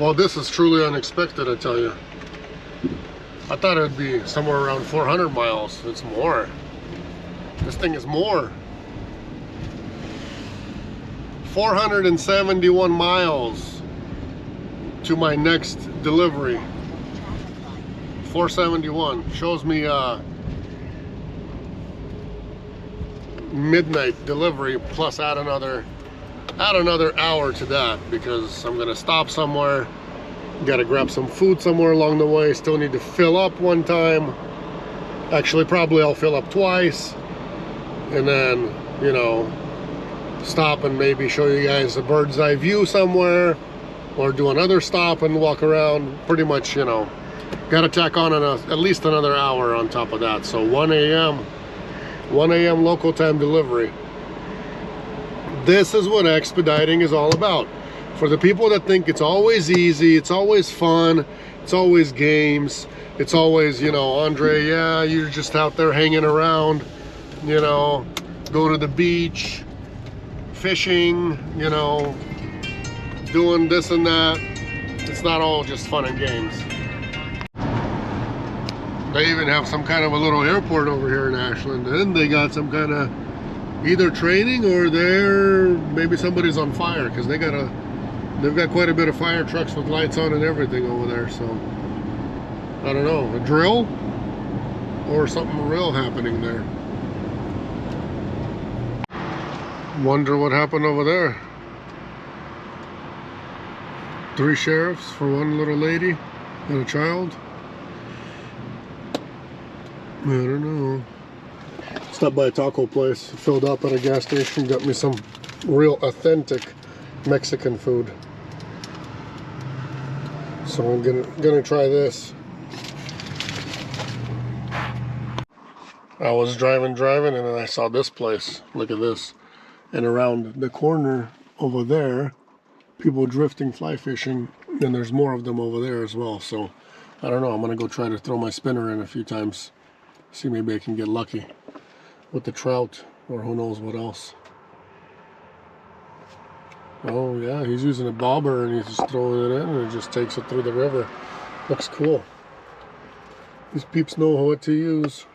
Well, this is truly unexpected, I tell you. I thought it would be somewhere around 400 miles. It's more. This thing is more. 471 miles to my next delivery. 471 shows me midnight delivery, plus add another hour to that, because I'm gonna stop somewhere, gotta grab some food somewhere along the way, still need to fill up one time. Actually, probably I'll fill up twice, and then, you know, stop and maybe show you guys a bird's eye view somewhere, or do another stop and walk around. Pretty much, you know, gotta tack on at least another hour on top of that. So 1 a.m. local time delivery. This is what expediting is all about. For the people that think it's always easy, it's always fun, it's always games, it's always, you know, Andre, yeah, you're just out there hanging around, you know, going to the beach, fishing, you know, doing this and that. It's not all just fun and games. They even have some kind of a little airport over here in Ashland, and they got some kind of either training or maybe somebody's on fire, because they've got quite a bit of fire trucks with lights on and everything over there. So I don't know, a drill or something real happening there. Wonder what happened over there. 3 sheriffs for one little lady and a child. I don't know. Stopped by a taco place, filled up at a gas station, got me some real authentic Mexican food. So I'm gonna try this. I was driving, and then I saw this place. Look at this. And around the corner over there, people drifting, fly fishing, and there's more of them over there as well. So I don't know, I'm gonna go try to throw my spinner in a few times. See, maybe I can get lucky with the trout, or who knows what else. Oh yeah, he's using a bobber and he's just throwing it in and it just takes it through the river. Looks cool. These peeps know what to use.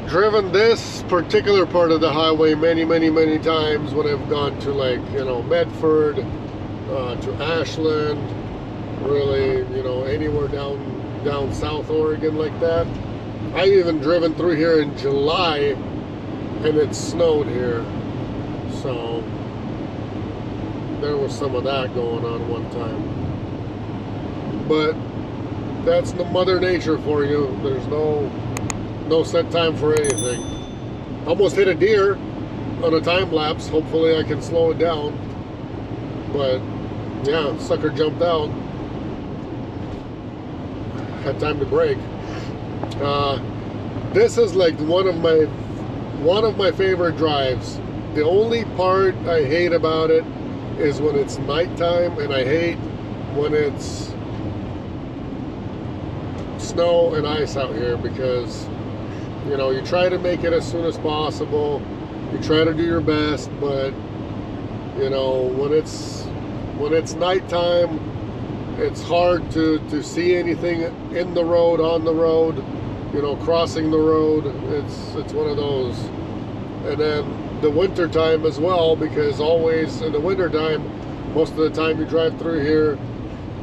Driven this particular part of the highway many times when I've gone to, like, you know, Medford, to Ashland, really, you know, anywhere down South Oregon like that. I even driven through here in July and it snowed here, so there was some of that going on one time. But that's the Mother Nature for you. There's no set time for anything. Almost hit a deer on a time lapse. Hopefully I can slow it down. But yeah, sucker jumped out. Had time to brake. This is like one of my favorite drives. The only part I hate about it is when it's nighttime, and I hate when it's snow and ice out here, because you know, you try to make it as soon as possible, you try to do your best, but you know, when it's nighttime, it's hard to see anything in the road, on the road, you know, crossing the road. It's one of those. And then the winter time as well, because always in the winter time, most of the time you drive through here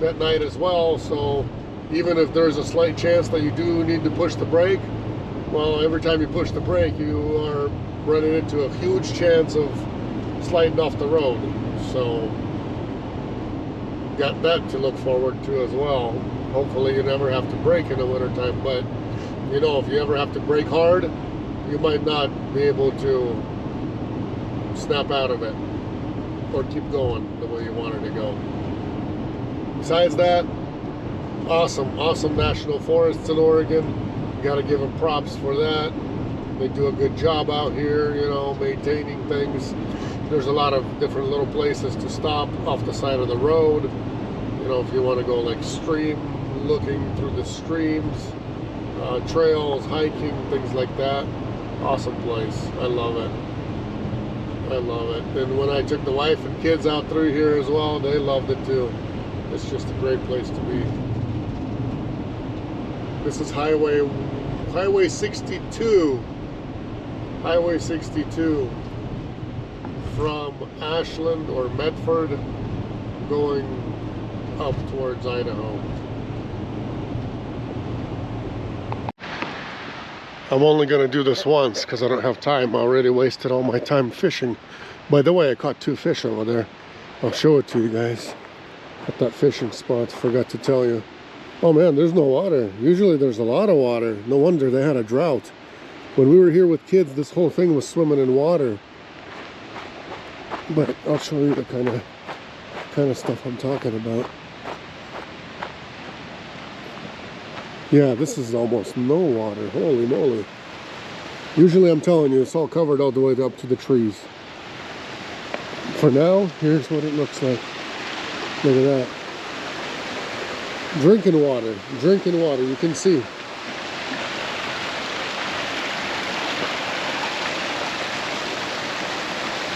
at night as well, so even if there's a slight chance that you do need to push the brake, well, every time you push the brake, you are running into a huge chance of sliding off the road. So got that to look forward to as well. Hopefully you never have to brake in the wintertime, but you know, if you ever have to brake hard, you might not be able to snap out of it or keep going the way you wanted to go. Besides that, awesome national forests in Oregon. You got to give them props for that. They do a good job out here, you know, maintaining things. There's a lot of different little places to stop off the side of the road. You know, if you want to go like stream looking through the streams, trails, hiking, things like that. Awesome place. I love it. I love it. And when I took the wife and kids out through here as well, they loved it too. It's just a great place to be. This is Highway 62. Highway 62 from Ashland or Medford going up towards Idaho. I'm only going to do this once because I don't have time. I already wasted all my time fishing. By the way, I caught 2 fish over there. I'll show it to you guys at that fishing spot. Forgot to tell you. Oh man, there's no water. Usually there's a lot of water. No wonder they had a drought. When we were here with kids, this whole thing was swimming in water. But I'll show you the kind of stuff I'm talking about. Yeah, this is almost no water. Holy moly. Usually I'm telling you, it's all covered all the way up to the trees. For now, here's what it looks like. Look at that. Drinking water, you can see.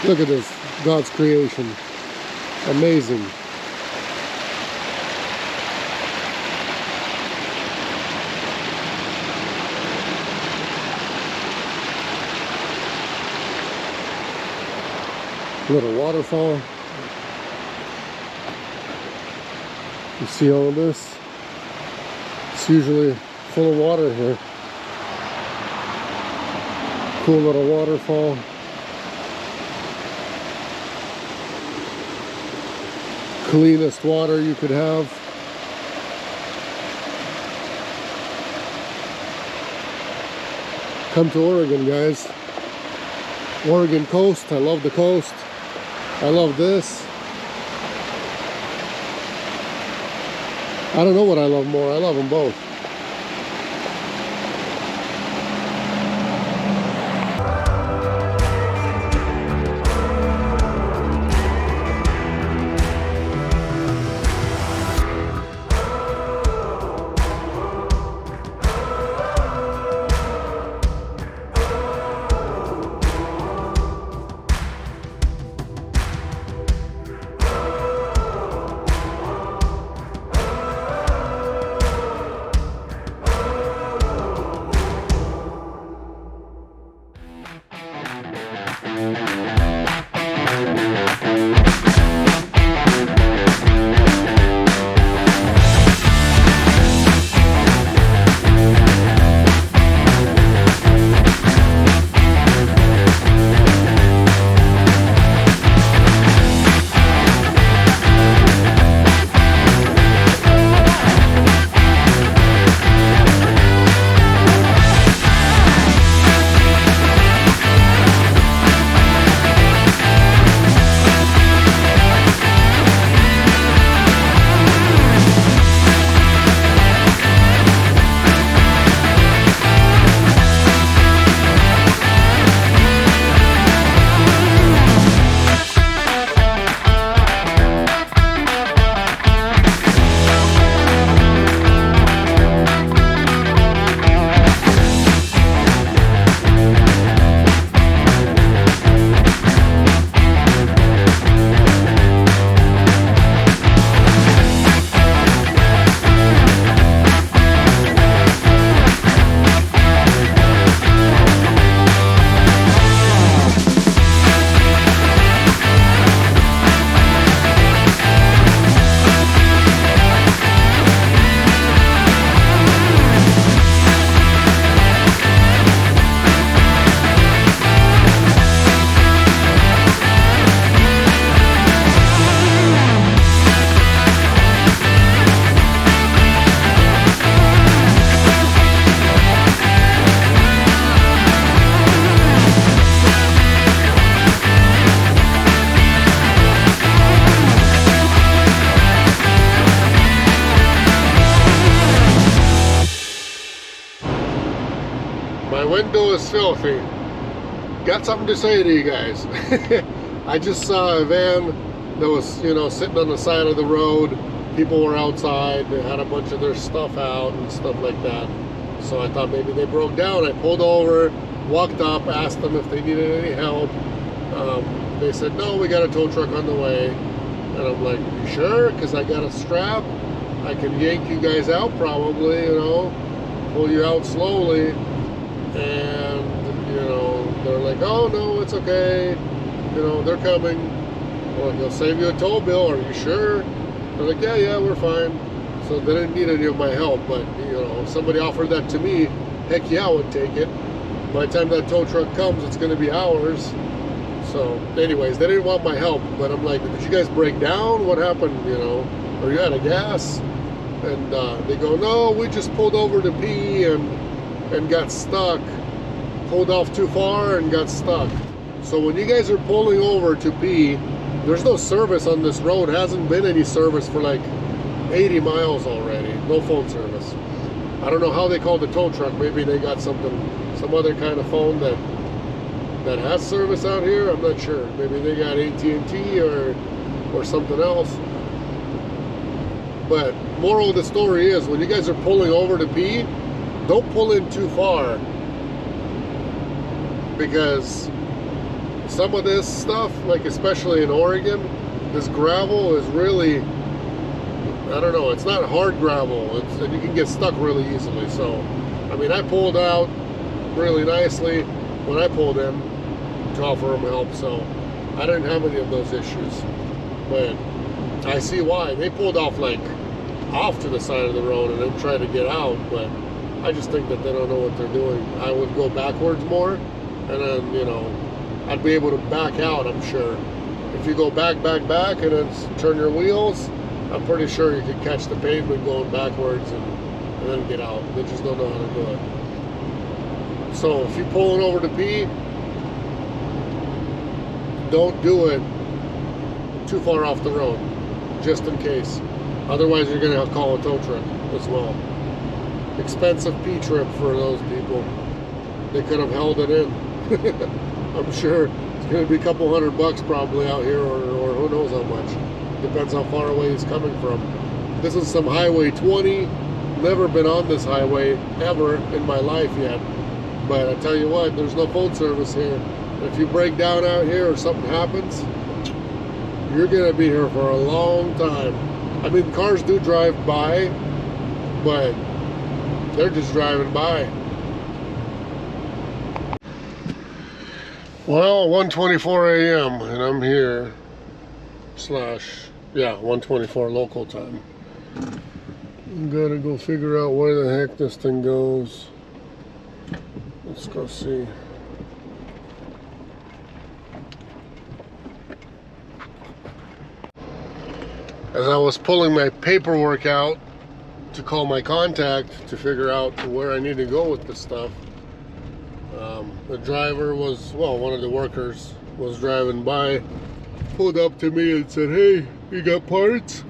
Look at this, God's creation. Amazing. Little waterfall. You see all of this? It's usually full of water here. Cool little waterfall. Cleanest water you could have. Come to Oregon, guys. Oregon coast. I love the coast. I love this. I don't know what I love more. I love them both. window is filthy. Got something to say to you guys. I just saw a van that was, you know, sitting on the side of the road. People were outside. They had a bunch of their stuff out and stuff like that. So I thought maybe they broke down. I pulled over, walked up, asked them if they needed any help. They said, no, we got a tow truck on the way. And I'm like, you sure? Because I got a strap. I can yank you guys out probably, you know, pull you out slowly. And, you know, they're like, oh, no, it's okay. You know, they're coming. Well, they'll save you a tow bill. Are you sure? They're like, yeah, we're fine. So they didn't need any of my help. But, you know, if somebody offered that to me, heck yeah, I would take it. By the time that tow truck comes, it's going to be hours. So, anyways, they didn't want my help. But I'm like, did you guys break down? What happened, you know? Are you out of gas? And they go, no, we just pulled over to pee and got stuck. Pulled off too far and got stuck. So when you guys are pulling over to pee, there's no service on this road. Hasn't been any service for like 80 miles already. No phone service. I don't know how they call the tow truck. Maybe they got some other kind of phone that has service out here. I'm not sure. Maybe they got AT&T or something else. But moral of the story is, when you guys are pulling over to pee, don't pull in too far, because some of this stuff, like especially in Oregon, this gravel is really, I don't know, it's not hard gravel, and you can get stuck really easily. So, I mean, I pulled out really nicely when I pulled in to offer them help, so I didn't have any of those issues. But I see why. They pulled off to the side of the road and then tried to get out, but I just think that they don't know what they're doing. I would go backwards more, and then, you know, I'd be able to back out, I'm sure. If you go back, and then turn your wheels, I'm pretty sure you could catch the pavement going backwards and then get out. They just don't know how to do it. So if you're pulling over to pee, don't do it too far off the road, just in case. Otherwise, you're gonna have to call a tow truck as well. Expensive pee trip for those people. They could have held it in. I'm sure it's gonna be a couple $100 probably out here, or who knows how much. Depends how far away he's coming from. This is some Highway 20. Never been on this highway ever in my life yet. But I tell you what, there's no phone service here. If you break down out here or something happens, you're gonna be here for a long time. I mean, cars do drive by, but they're just driving by. Well, 1:24 a.m. and I'm here. Yeah, 1:24 local time. Gotta go figure out where the heck this thing goes. Let's go see. As I was pulling my paperwork out to call my contact to figure out where I need to go with this stuff, the driver was, well, one of the workers was driving by, pulled up to me and said, hey, you got parts?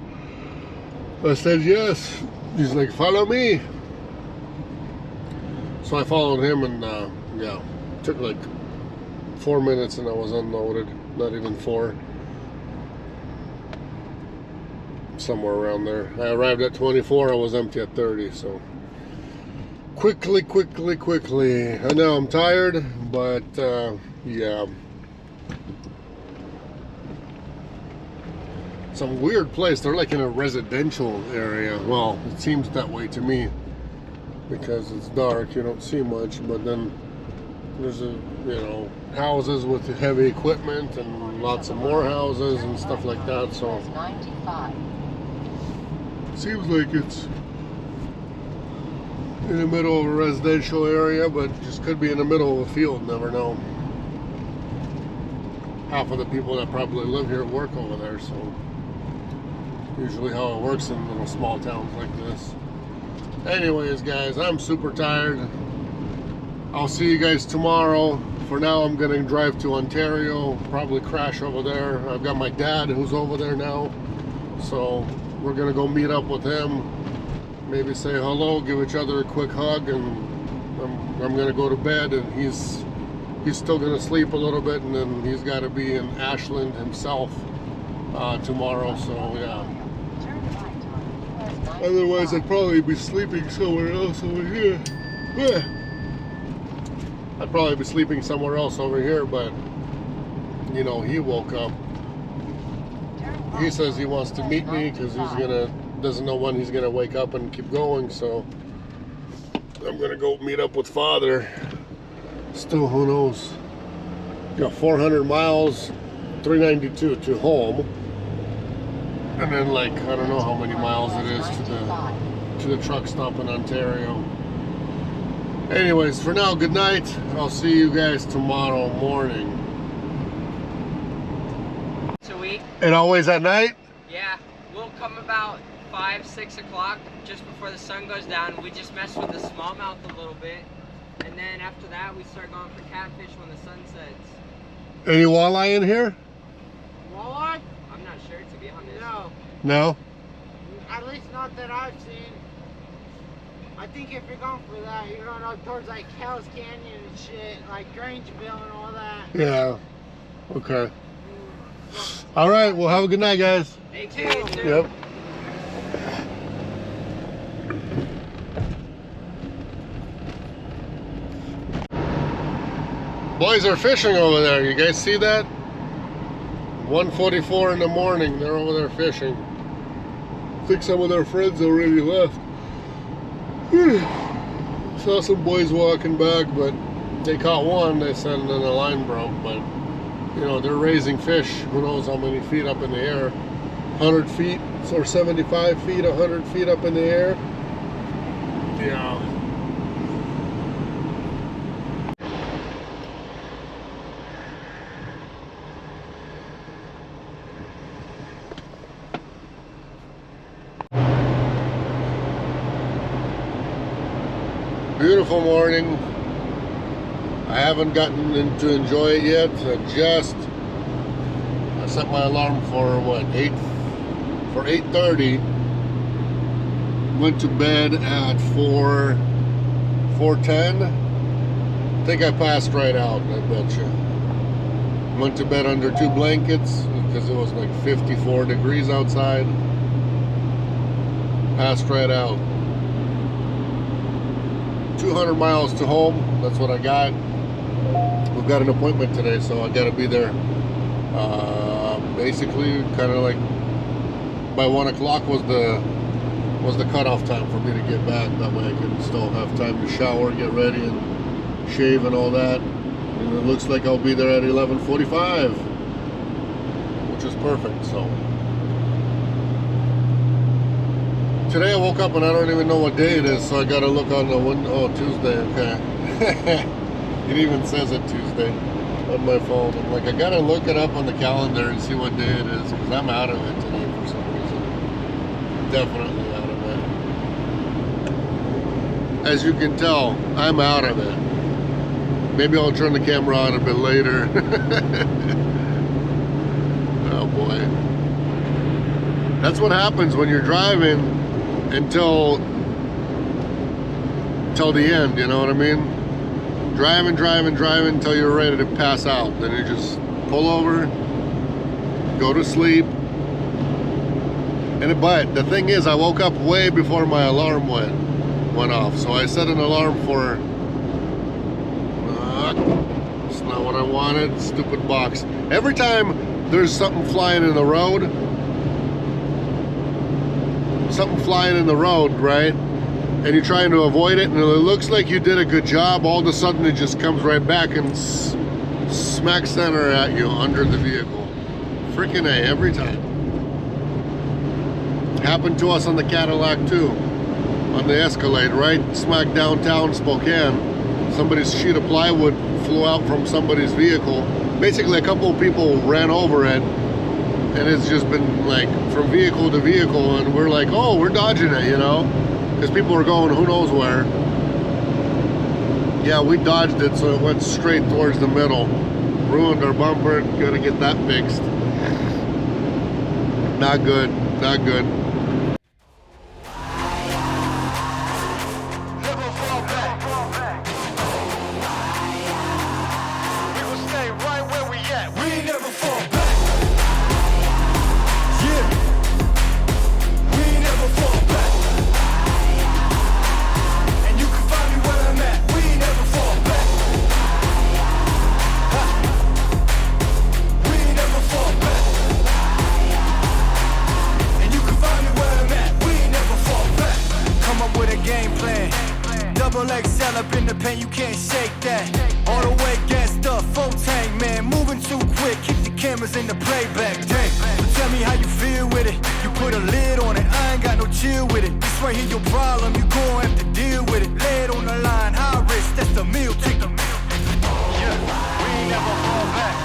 I said, yes. He's like, follow me. So I followed him, and yeah, it took like 4 minutes and I was unloaded. Not even 4. Somewhere around there. I arrived at 24, I was empty at 30, so quickly. I know I'm tired, but yeah. Some weird place. They're like in a residential area. Well, it seems that way to me because it's dark, you don't see much, but then there's houses with heavy equipment and lots of more houses and stuff like that, so seems like it's in the middle of a residential area, but just could be in the middle of a field, never know. Half of the people that probably live here work over there, so usually how it works in little small towns like this. Anyways, guys, I'm super tired. I'll see you guys tomorrow. For now, I'm gonna drive to Ontario, probably crash over there. I've got my dad who's over there now, so we're gonna go meet up with him, maybe say hello, give each other a quick hug, and I'm gonna go to bed, and he's still gonna sleep a little bit, and then he's got to be in Ashland himself tomorrow. So yeah. Otherwise, I'd probably be sleeping somewhere else over here. Yeah. I'd probably be sleeping somewhere else over here, but you know, he woke up. He says he wants to meet me because doesn't know when he's gonna wake up and keep going. So I'm gonna go meet up with Father. Still, who knows? Got 400 miles, 392 to home, and then like I don't know how many miles it is to the truck stop in Ontario. Anyways, for now, good night. I'll see you guys tomorrow morning. And always at night? Yeah, we'll come about 5, 6 o'clock just before the sun goes down. We just mess with the smallmouth a little bit, and then after that we start going for catfish when the sun sets. Any walleye in here? Walleye? I'm not sure, to be honest. No. No? At least not that I've seen. I think if you're going for that, you're going up towards like Hell's Canyon and shit, like Grangeville and all that. Yeah. Okay. All right, well, have a good night, guys. Hey, too. Yep. Boys are fishing over there. You guys see that? 1:44 in the morning. They're over there fishing. I think some of their friends already left. Saw some boys walking back, but they caught one. They said, and then the line broke, but you know, they're raising fish, who knows how many feet up in the air. 100 feet or 75 feet, 100 feet up in the air. Yeah. Beautiful morning. I haven't gotten to enjoy it yet. I set my alarm for what, 8:30. Went to bed at 4:10. I think I passed right out, I bet you. Went to bed under 2 blankets because it was like 54 degrees outside. Passed right out. 200 miles to home. That's what I got. We've got an appointment today, so I gotta be there. Basically, kind of like by 1 o'clock was the cutoff time for me to get back. That way, I can still have time to shower, get ready, and shave and all that. And it looks like I'll be there at 11:45, which is perfect. So today I woke up and I don't even know what day it is, so I gotta look on the window. Oh, Tuesday. Okay. It even says it Tuesday on my phone. I'm like, I gotta look it up on the calendar and see what day it is, because I'm out of it today for some reason. Definitely out of it. As you can tell, I'm out of it. Maybe I'll turn the camera on a bit later. Oh boy. That's what happens when you're driving until the end, you know what I mean? Driving until you're ready to pass out. Then you just pull over, go to sleep. But the thing is, I woke up way before my alarm went off. So I set an alarm for, it's not what I wanted, stupid box. Every time there's something flying in the road, right? And you're trying to avoid it, and it looks like you did a good job, all of a sudden it just comes right back and smack center at you under the vehicle. Freaking A, every time. Happened to us on the Cadillac too, on the Escalade, right smack downtown Spokane. Somebody's sheet of plywood flew out from somebody's vehicle. Basically, a couple of people ran over it, and it's just been like from vehicle to vehicle, and we're like, oh, we're dodging it, you know? Because people were going who knows where. Yeah, we dodged it, so it went straight towards the middle. Ruined our bumper, gotta get that fixed. Not good, not good. Never fall back. Double XL up in the pen, you can't shake that. All the way gassed up, full tank, man. Moving too quick, keep the cameras in the playback. Dang, so tell me how you feel with it. You put a lid on it, I ain't got no chill with it. This right here your problem, you gon' have to deal with it. Lay it on the line, high risk, that's the meal ticket. Yeah, we ain't never fall back.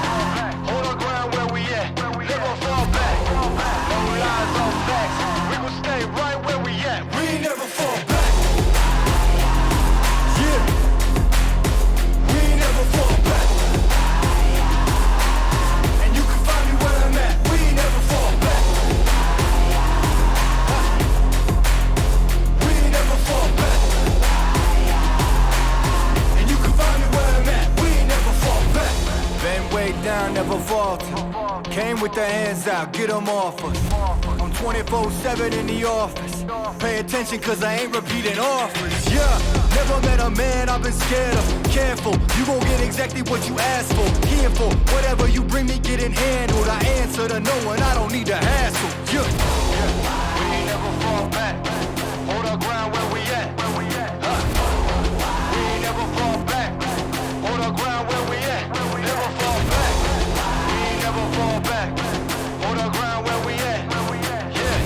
Hold our ground where we at. Never fall back. No lies, all facts. We gon' stay right where we at. We ain't never fall back. Yeah, we ain't never fall back. And you can find me where I'm at. We ain't never fall back. We ain't never fall back. And you can find me where I'm at. We ain't never fall back. Been way down, never vaulted. Came with the hands out, get them off us. I'm 24/7 in the office. Pay attention cause I ain't repeating offers. Yeah, never met a man I've been scared of. Careful, you gon' get exactly what you asked for. Here for whatever you bring me, getting handled. I answer to no one, I don't need to hassle. Yeah, we ain't never fall back. Hold our ground where we at. We ain't never fall back. Hold our ground where we at. Never fall back. We ain't never fall back. Hold our ground where we at. Yeah.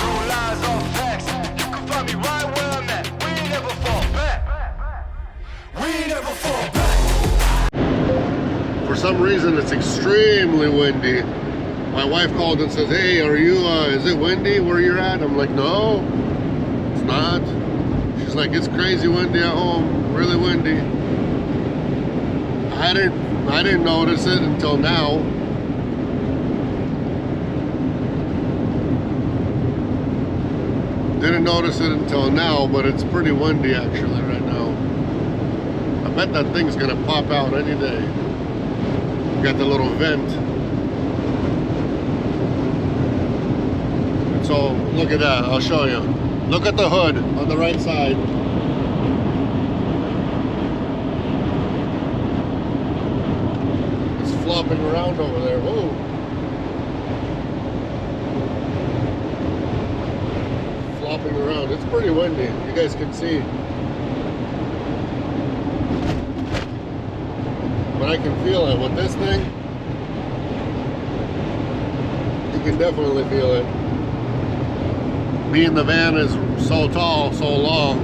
No lies, all facts. You can find me right where I'm at. We ain't never fall back. We ain't never fall back. For some reason, it's extremely windy. My wife called and says, hey, are you, is it windy where you're at? I'm like, no, it's not. She's like, it's crazy windy at home, really windy. I didn't notice it until now. Didn't notice it until now, but it's pretty windy actually right now. I bet that thing's gonna pop out any day. Got the little vent. So look at that, I'll show you. Look at the hood on the right side. It's flopping around over there. Whoa. Flopping around. It's pretty windy. You guys can see. But I can feel it with this thing. You can definitely feel it. Me and the van is so tall, so long.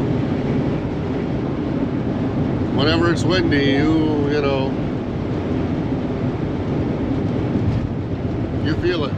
Whenever it's windy, you know, you feel it.